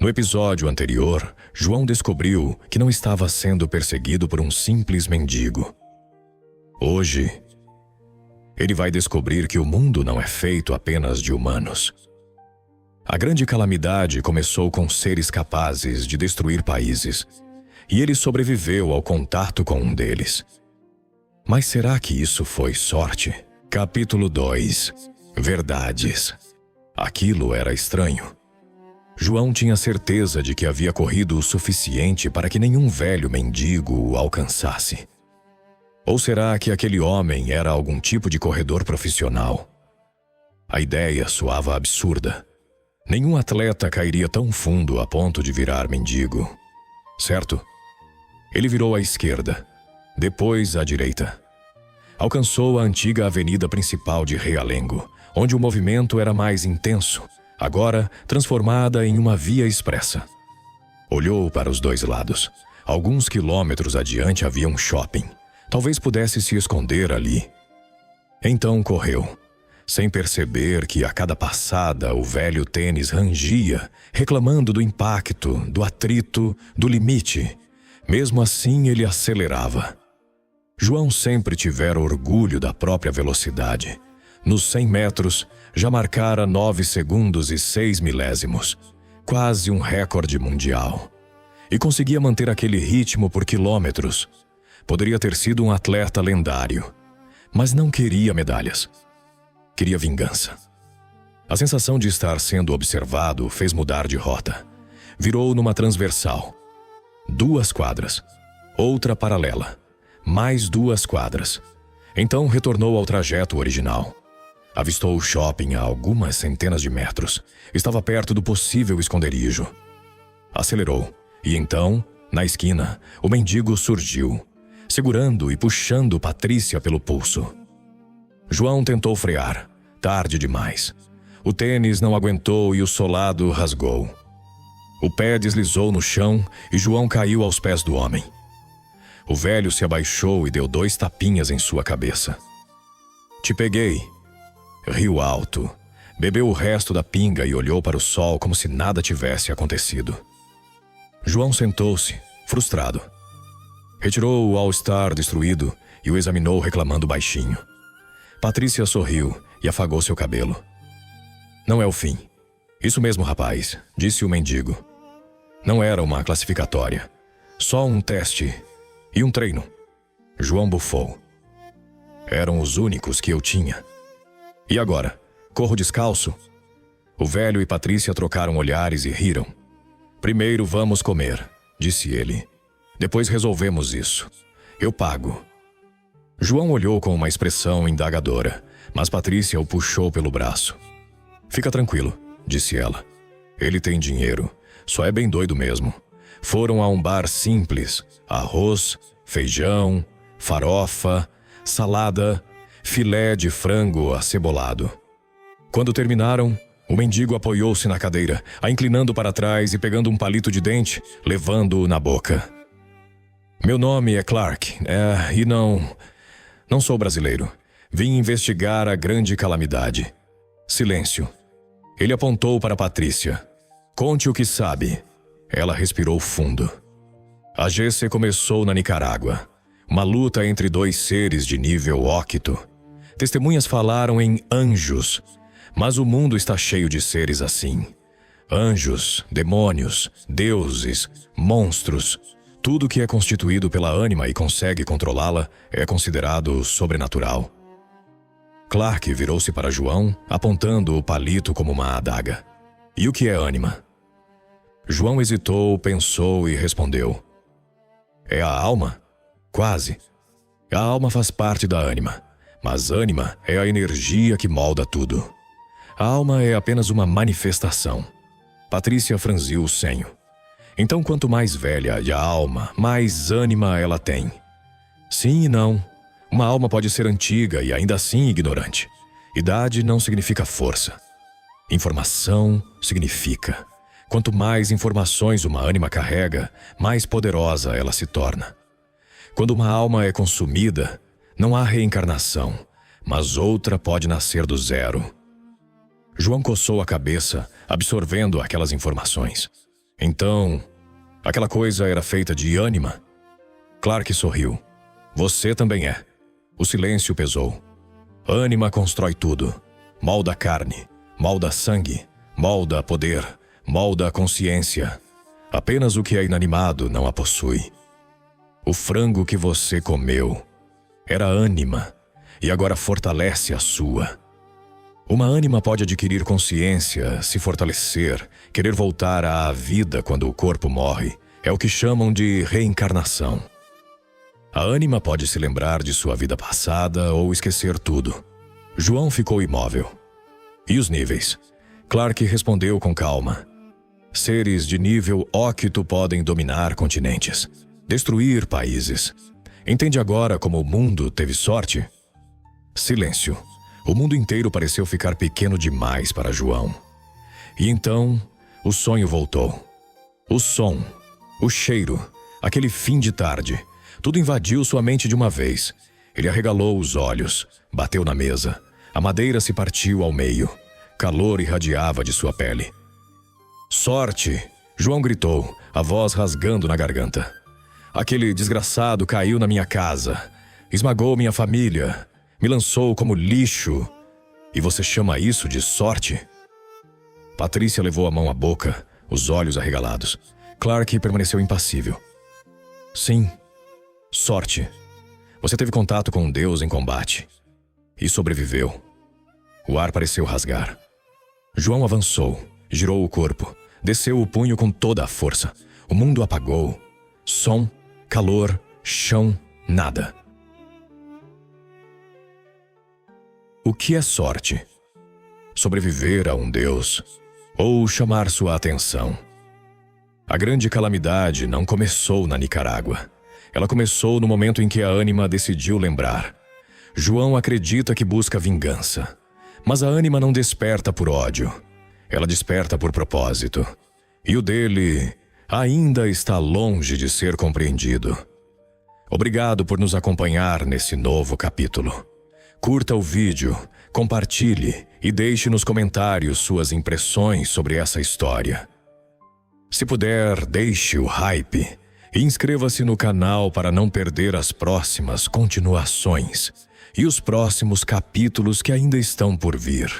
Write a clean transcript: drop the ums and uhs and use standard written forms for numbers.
No episódio anterior, João descobriu que não estava sendo perseguido por um simples mendigo. Hoje, ele vai descobrir que o mundo não é feito apenas de humanos. A grande calamidade começou com seres capazes de destruir países, e ele sobreviveu ao contato com um deles. Mas será que isso foi sorte? Capítulo 2. Verdades. Aquilo era estranho. João tinha certeza de que havia corrido o suficiente para que nenhum velho mendigo o alcançasse. Ou será que aquele homem era algum tipo de corredor profissional? A ideia soava absurda. Nenhum atleta cairia tão fundo a ponto de virar mendigo. Certo? Ele virou à esquerda, depois à direita. Alcançou a antiga avenida principal de Realengo, onde o movimento era mais intenso, agora transformada em uma via expressa. Olhou para os dois lados. Alguns quilômetros adiante havia um shopping. Talvez pudesse se esconder ali. Então correu, sem perceber que a cada passada o velho tênis rangia, reclamando do impacto, do atrito, do limite. Mesmo assim ele acelerava. João sempre tivera orgulho da própria velocidade. Nos 100 metros, já marcara 9 segundos e 6 milésimos, quase um recorde mundial. E conseguia manter aquele ritmo por quilômetros. Poderia ter sido um atleta lendário, mas não queria medalhas. Queria vingança. A sensação de estar sendo observado fez mudar de rota. Virou numa transversal. 2 quadras, outra paralela, mais 2 quadras. Então retornou ao trajeto original. Avistou o shopping a algumas centenas de metros. Estava perto do possível esconderijo. Acelerou, e então, na esquina, o mendigo surgiu, segurando e puxando Patrícia pelo pulso. João tentou frear, tarde demais. O tênis não aguentou e o solado rasgou. O pé deslizou no chão e João caiu aos pés do homem. O velho se abaixou e deu 2 tapinhas em sua cabeça. "Te peguei." Riu alto, bebeu o resto da pinga e olhou para o sol como se nada tivesse acontecido. João sentou-se, frustrado. Retirou o All-Star destruído e o examinou reclamando baixinho. Patrícia sorriu e afagou seu cabelo. "Não é o fim." "Isso mesmo, rapaz", disse o mendigo. Não era uma classificatória, só um teste e um treino. João bufou. Eram os únicos que eu tinha. "E agora? Corro descalço?" O velho e Patrícia trocaram olhares e riram. "Primeiro vamos comer", disse ele. "Depois resolvemos isso. Eu pago." João olhou com uma expressão indagadora, mas Patrícia o puxou pelo braço. "Fica tranquilo", disse ela. "Ele tem dinheiro, só é bem doido mesmo." Foram a um bar simples: arroz, feijão, farofa, salada, filé de frango acebolado. Quando terminaram, o mendigo apoiou-se na cadeira, a inclinando para trás e pegando um palito de dente, levando-o na boca. "Meu nome é Clark, e não sou brasileiro. Vim investigar a grande calamidade." Silêncio. Ele apontou para Patrícia. "Conte o que sabe." Ela respirou fundo. A GC começou na Nicarágua. Uma luta entre 2 seres de nível octo. Testemunhas falaram em anjos, mas o mundo está cheio de seres assim. Anjos, demônios, deuses, monstros. Tudo que é constituído pela ânima e consegue controlá-la é considerado sobrenatural. Clark virou-se para João, apontando o palito como uma adaga. "E o que é ânima?" João hesitou, pensou e respondeu. "É a alma?" "Quase. A alma faz parte da ânima, mas ânima é a energia que molda tudo. A alma é apenas uma manifestação." Patrícia franziu o senho. "Então, quanto mais velha a alma, mais ânima ela tem." "Sim e não. Uma alma pode ser antiga e ainda assim ignorante. Idade não significa força. Informação significa. Quanto mais informações uma ânima carrega, mais poderosa ela se torna. Quando uma alma é consumida, não há reencarnação, mas outra pode nascer do zero." João coçou a cabeça, absorvendo aquelas informações. Então, aquela coisa era feita de ânima? Clark sorriu. Você também é. O silêncio pesou. Ânima constrói tudo. Molda carne, molda sangue, molda poder, molda consciência. Apenas o que é inanimado não a possui. O frango que você comeu era ânima e agora fortalece a sua. Uma ânima pode adquirir consciência, se fortalecer, querer voltar à vida quando o corpo morre. É o que chamam de reencarnação. A ânima pode se lembrar de sua vida passada ou esquecer tudo. João ficou imóvel. E os níveis? Clark respondeu com calma. Seres de nível octo podem dominar continentes, destruir países. Entende agora como o mundo teve sorte? Silêncio. O mundo inteiro pareceu ficar pequeno demais para João. E então, o sonho voltou. O som, o cheiro, aquele fim de tarde, tudo invadiu sua mente de uma vez. Ele arregalou os olhos, bateu na mesa. A madeira se partiu ao meio. Calor irradiava de sua pele. Sorte! João gritou, a voz rasgando na garganta. Aquele desgraçado caiu na minha casa, esmagou minha família, me lançou como lixo. E você chama isso de sorte? Patrícia levou a mão à boca, os olhos arregalados. Clark permaneceu impassível. Sim, sorte. Você teve contato com um deus em combate. E sobreviveu. O ar pareceu rasgar. João avançou, girou o corpo, desceu o punho com toda a força. O mundo apagou. Som, calor, chão, nada. O que é sorte? Sobreviver a um deus ou chamar sua atenção? A grande calamidade não começou na Nicarágua. Ela começou no momento em que a ânima decidiu lembrar. João acredita que busca vingança. Mas a ânima não desperta por ódio. Ela desperta por propósito. E o dele ainda está longe de ser compreendido. Obrigado por nos acompanhar nesse novo capítulo. Curta o vídeo, compartilhe e deixe nos comentários suas impressões sobre essa história. Se puder, deixe o hype e inscreva-se no canal para não perder as próximas continuações e os próximos capítulos que ainda estão por vir.